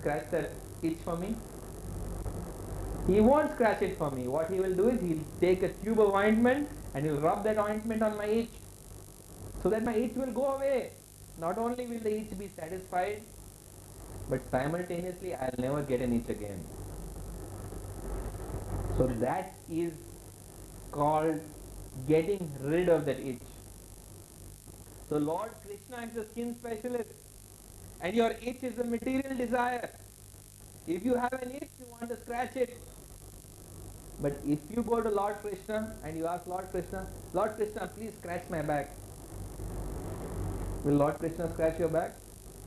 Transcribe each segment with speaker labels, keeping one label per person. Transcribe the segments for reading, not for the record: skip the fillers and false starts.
Speaker 1: scratch that itch for me? He won't scratch it for me. What he will do is he'll take a tube of ointment and he'll rub that ointment on my itch so that my itch will go away. Not only will the itch be satisfied, but simultaneously I'll never get an itch again. So that is called getting rid of that itch. So Lord Krishna is the skin specialist and your itch is the material desire. If you have an itch, you want to scratch it. But if you go to Lord Krishna and you ask Lord Krishna, please scratch my back. Will Lord Krishna scratch your back?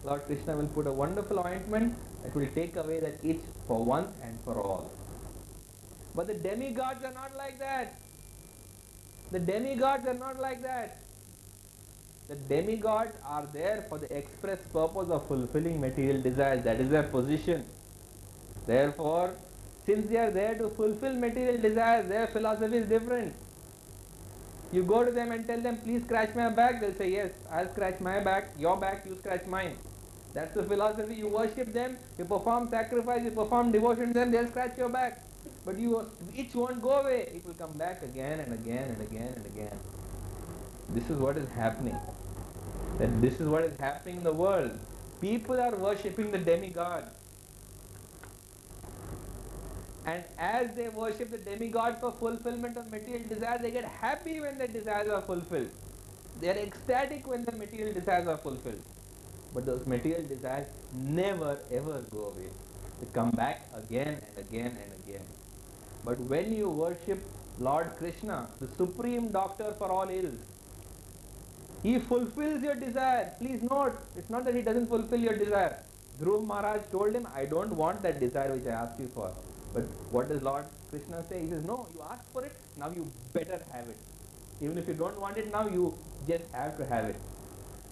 Speaker 1: Lord Krishna will put a wonderful ointment that will take away that itch for once and for all. But the demigods are not like that. The demigods are not like that. The demigods are there for the express purpose of fulfilling material desires. That is their position. Therefore, since they are there to fulfill material desires, their philosophy is different. You go to them and tell them, please scratch my back. They'll say, yes, I'll scratch my back. Your back, you scratch mine. That's the philosophy. You worship them, you perform sacrifice, you perform devotion to them, they'll scratch your back. But itch won't go away. It will come back again and again and again and again. This is what is happening. This is what is happening in the world. People are worshipping the demigod. And as they worship the demigod for fulfillment of material desires, they get happy when their desires are fulfilled. They are ecstatic when the material desires are fulfilled. But those material desires never ever go away. They come back again and again and again. But when you worship Lord Krishna, the supreme doctor for all ills, he fulfills your desire. Please note, it's not that he doesn't fulfill your desire. Dhruv Maharaj told him, I don't want that desire which I asked you for. But what does Lord Krishna say? He says, no, you asked for it, now you better have it. Even if you don't want it now, you just have to have it.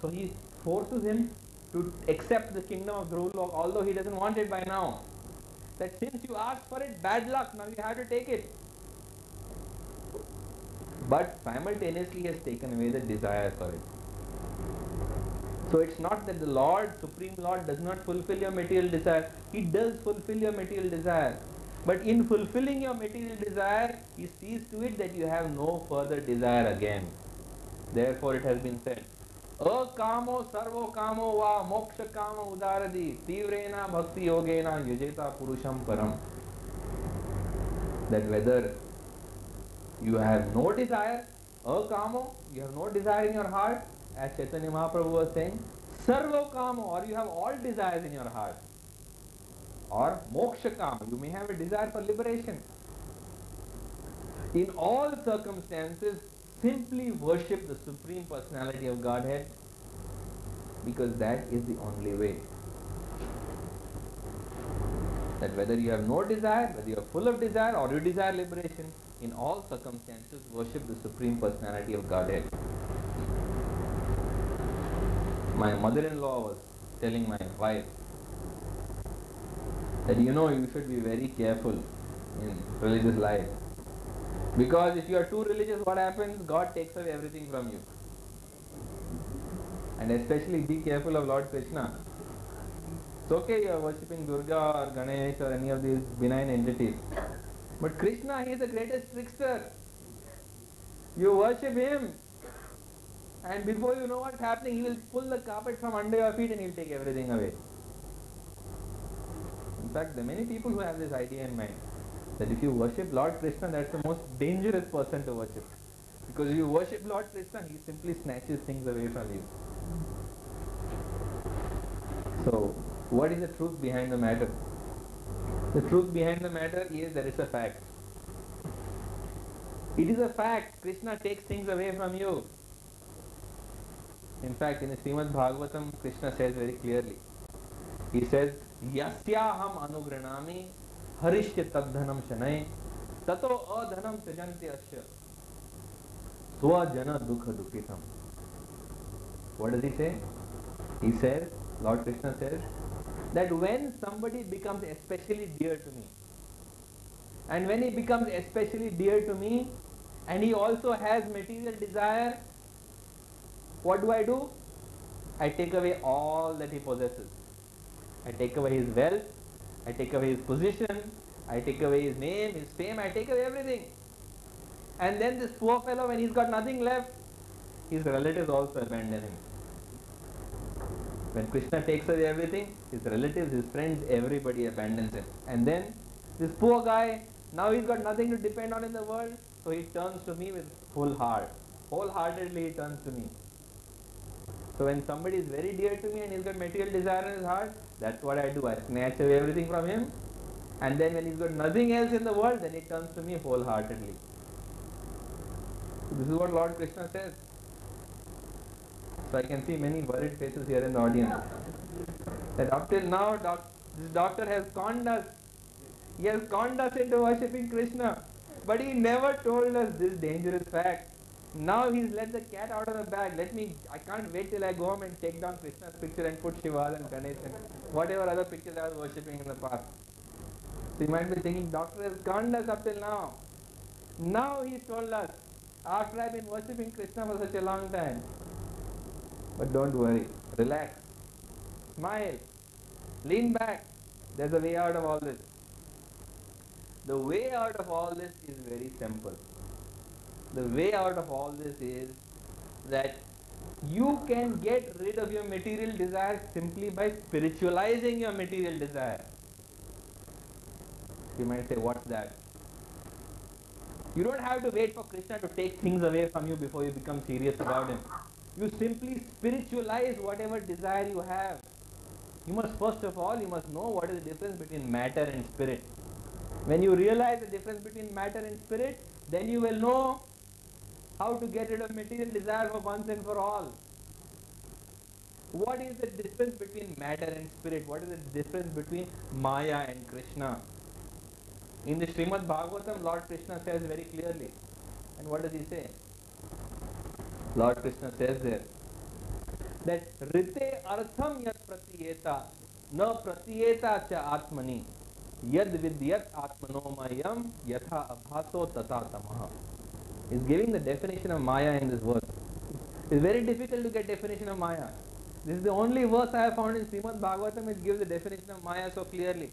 Speaker 1: So he forces him to accept the kingdom of Dhruvalok, although he doesn't want it by now. That since you asked for it, bad luck, now you have to take it. But simultaneously he has taken away the desire for it. So it's not that the Lord, Supreme Lord, does not fulfill your material desire. He does fulfill your material desire. But in fulfilling your material desire, he sees to it that you have no further desire again. Therefore it has been said, Akamo sarvo kamo va moksha kamo udaradi tivrena bhakti yogena yujeta purusham param. That whether you have no desire, akamo, you have no desire in your heart, as Chaitanya Mahaprabhu was saying, sarvo kamo, or you have all desires in your heart, or moksha kama, you may have a desire for liberation. In all circumstances, simply worship the Supreme Personality of Godhead, because that is the only way. That whether you have no desire, whether you are full of desire or you desire liberation, in all circumstances worship the Supreme Personality of Godhead. My mother-in-law was telling my wife that you should be very careful in religious life. Because if you are too religious, what happens? God takes away everything from you. And especially be careful of Lord Krishna. It's okay you are worshipping Durga or Ganesh or any of these benign entities. But Krishna, he is the greatest trickster. You worship him, and before you know what's happening, he will pull the carpet from under your feet and he will take everything away. In fact, there are many people who have this idea in mind, that if you worship Lord Krishna, that's the most dangerous person to worship. Because if you worship Lord Krishna, he simply snatches things away from you. So, what is the truth behind the matter? The truth behind the matter is that it's a fact. It is a fact. Krishna takes things away from you. In fact, in the Srimad Bhagavatam, Krishna says very clearly. He says, Yasyaham anugranami harishya tadhanam shanay tato adhanam sajanti asya swajana dukha dukhitam. What does he say? He says, Lord Krishna says, that when somebody becomes especially dear to me, and when he becomes especially dear to me, and he also has material desire, what do? I take away all that he possesses. I take away his wealth, I take away his position, I take away his name, his fame, I take away everything. And then this poor fellow, when he's got nothing left, his relatives also abandon him. When Krishna takes away everything, his relatives, his friends, everybody abandons him. And then this poor guy, now he's got nothing to depend on in the world, so he turns to me with full heart. Wholeheartedly he turns to me. So when somebody is very dear to me and he's got material desire in his heart, that's what I do. I snatch away everything from him. And then when he's got nothing else in the world, then he turns to me wholeheartedly. So this is what Lord Krishna says. So I can see many worried faces here in the audience. That up till now, this doctor has conned us. He has conned us into worshipping Krishna. But he never told us this dangerous fact. Now he's let the cat out of the bag. I can't wait till I go home and take down Krishna's picture and put Shiva and Ganesh and whatever other pictures I was worshipping in the past. So you might be thinking, doctor has conned us up till now. Now he's told us, after I've been worshipping Krishna for such a long time. But don't worry, relax, smile, lean back. There's a way out of all this. The way out of all this is very simple. The way out of all this is that you can get rid of your material desires simply by spiritualizing your material desire. You might say, what's that? You don't have to wait for Krishna to take things away from you before you become serious about him. You simply spiritualize whatever desire you have. You must first of all, you must know what is the difference between matter and spirit. When you realize the difference between matter and spirit, then you will know how to get rid of material desire for once and for all. What is the difference between matter and spirit? What is the difference between Maya and Krishna? In the Srimad Bhagavatam, Lord Krishna says very clearly. And what does he say? Lord Krishna says there that Rite artham yat pratiyeta na pratiyeta cha atmani yad vidyat atmanomayam yatha abhaso tata tamaha. He's giving the definition of Maya in this verse. It's very difficult to get definition of Maya. This is the only verse I have found in Srimad Bhagavatam which gives the definition of Maya so clearly.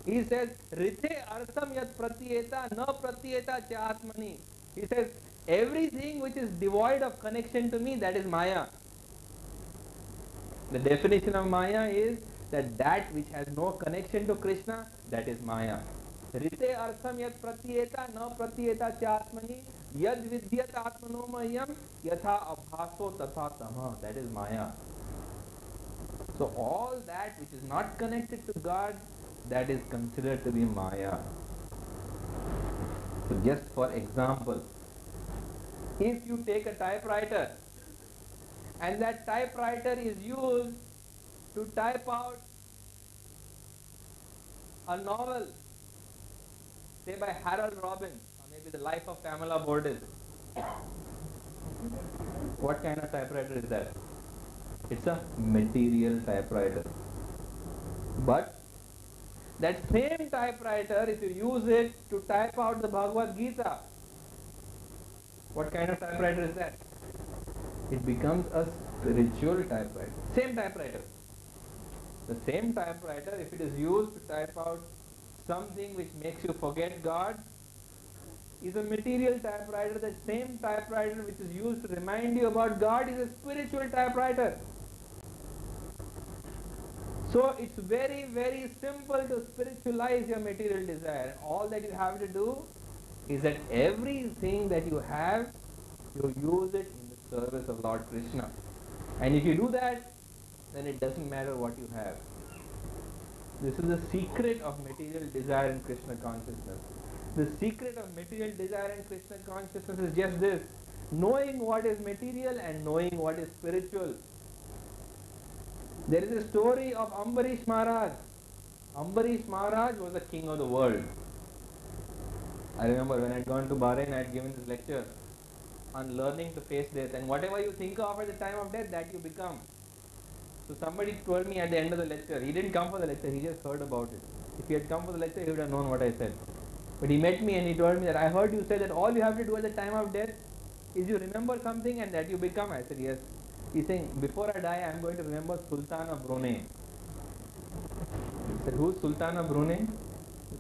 Speaker 1: He says, Rite artham yat pratiyeta na pratiyeta cha atmani. He says, everything which is devoid of connection to me, that is Maya. The definition of Maya is that which has no connection to Krishna, that is Maya. Rite artham yat pratiyeta na pratiyeta cha atmani yad vidyat atmanomayam yatha abhaso tatha tama. That is Maya. So all that which is not connected to God, that is considered to be Maya. So just for example, if you take a typewriter and that typewriter is used to type out a novel, say by Harold Robbins, or maybe The Life of Pamela Bordis, what kind of typewriter is that? It's a material typewriter. But that same typewriter, if you use it to type out the Bhagavad Gita, what kind of typewriter is that? It becomes a spiritual typewriter. Same typewriter. The same typewriter, if it is used to type out something which makes you forget God, is a material typewriter. The same typewriter which is used to remind you about God is a spiritual typewriter. So it's very, very simple to spiritualize your material desire. All that you have to do is that everything that you have, you use it in the service of Lord Krishna. And if you do that, then it doesn't matter what you have. This is the secret of material desire and Krishna consciousness. The secret of material desire and Krishna consciousness is just this: knowing what is material and knowing what is spiritual. There is a story of Ambarish Maharaj. Ambarish Maharaj was the king of the world. I remember when I had gone to Bahrain, I had given this lecture on learning to face death. And whatever you think of at the time of death, that you become. So somebody told me at the end of the lecture, he didn't come for the lecture, he just heard about it. If he had come for the lecture, he would have known what I said. But he met me and he told me that I heard you say that all you have to do at the time of death is you remember something and that you become. I said, yes. He's saying, before I die, I am going to remember Sultan of Brunei. Said, who's Sultan of Brunei?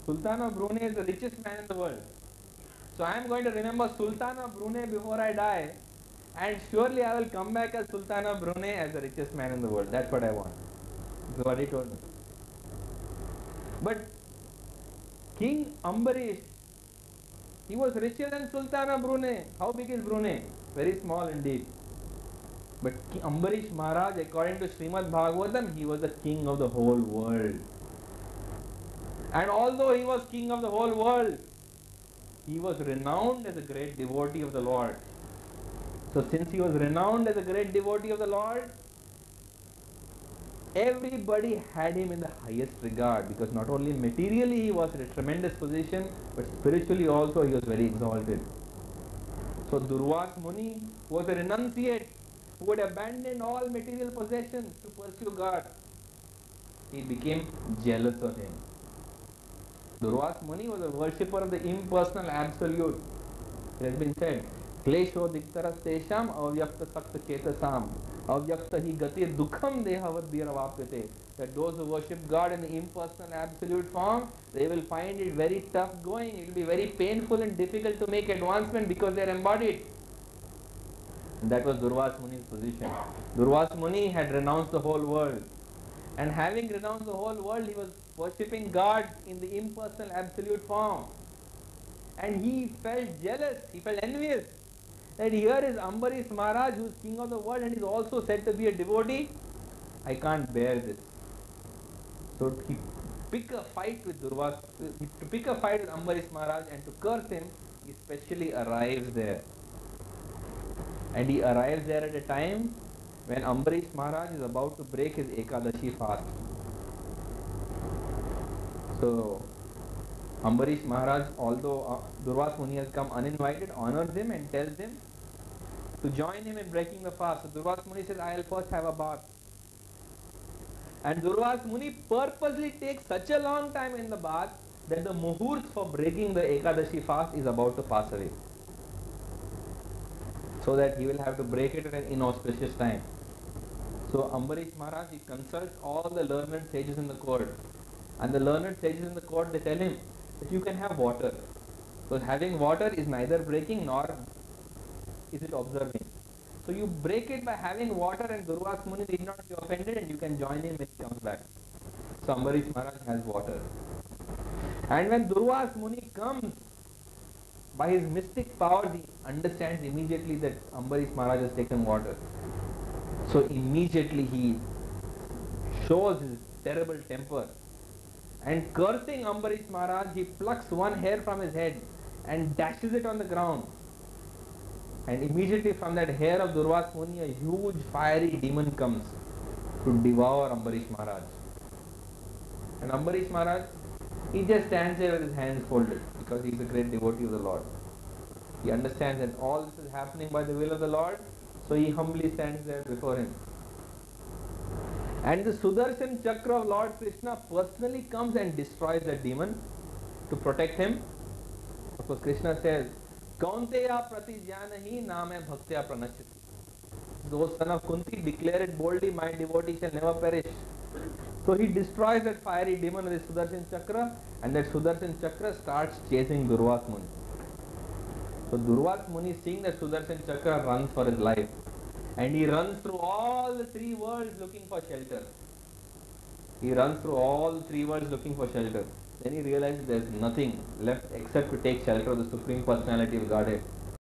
Speaker 1: Sultan of Brunei is the richest man in the world. So I am going to remember Sultan of Brunei before I die, and surely I will come back as Sultan of Brunei as the richest man in the world. That's what I want. That's what he told me. But King Ambarish, he was richer than Sultan of Brunei. How big is Brunei? Very small indeed. But Ambarish Maharaj, according to Srimad Bhagavatam, he was the king of the whole world. And although he was king of the whole world, he was renowned as a great devotee of the Lord. So since he was renowned as a great devotee of the Lord, everybody had him in the highest regard, because not only materially he was in a tremendous position, but spiritually also he was very exalted. So Durvas Muni was a renunciate who had abandoned all material possessions to pursue God. He became jealous of him. Durvas Muni was a worshipper of the impersonal absolute. It has been said, Klesho diktaras tesham avyakta sakta chetasam avyakta hi gati dukham dehavad bhiravapyate. That those who worship God in the impersonal absolute form, they will find it very tough going. It will be very painful and difficult to make advancement because they are embodied. And that was Durvas Muni's position. Durvas Muni had renounced the whole world. And having renounced the whole world, he was worshipping God in the impersonal absolute form. And he felt jealous, he felt envious that here is Ambarish Maharaj, who is king of the world and is also said to be a devotee. I can't bear this. So he picked a fight with Ambarish Maharaj, and to curse him, he specially arrives there. And he arrives there at a time when Ambarish Maharaj is about to break his Ekadashi fast. So Ambarish Maharaj, although Durvas Muni has come uninvited, honors him and tells him to join him in breaking the fast. So Durvas Muni says, I will first have a bath. And Durvas Muni purposely takes such a long time in the bath that the muhurt for breaking the Ekadashi fast is about to pass away. So that he will have to break it at an inauspicious time. So Ambarish Maharaj, he consults all the learned sages in the court. And the learned sages in the court, they tell him that you can have water. So having water is neither breaking nor is it observing. So you break it by having water, and Durvas Muni need not be offended, and you can join him when he comes back. So Ambarish Maharaj has water. And when Durvas Muni comes, by his mystic powers, he understands immediately that Ambarish Maharaj has taken water. So immediately he shows his terrible temper. And cursing Ambarish Maharaj, he plucks one hair from his head and dashes it on the ground. And immediately from that hair of Durvas Muni, a huge fiery demon comes to devour Ambarish Maharaj. And Ambarish Maharaj, he just stands there with his hands folded because he is a great devotee of the Lord. He understands that all this is happening by the will of the Lord, so he humbly stands there before him. And the Sudarshan Chakra of Lord Krishna personally comes and destroys that demon to protect him. Of course, Krishna says, Kaunteya pratijanahi name bhaktya pranachyati. Those son of Kunti, declare it boldly, my devotee shall never perish. So he destroys that fiery demon with the Sudarshan Chakra, and that Sudarshan Chakra starts chasing Durvas Muni. So Durvas Muni, seeing that Sudarshan Chakra, runs for his life. And he runs through all the three worlds looking for shelter. He runs through all the three worlds looking for shelter. Then he realizes there is nothing left except to take shelter of the Supreme Personality of Godhead.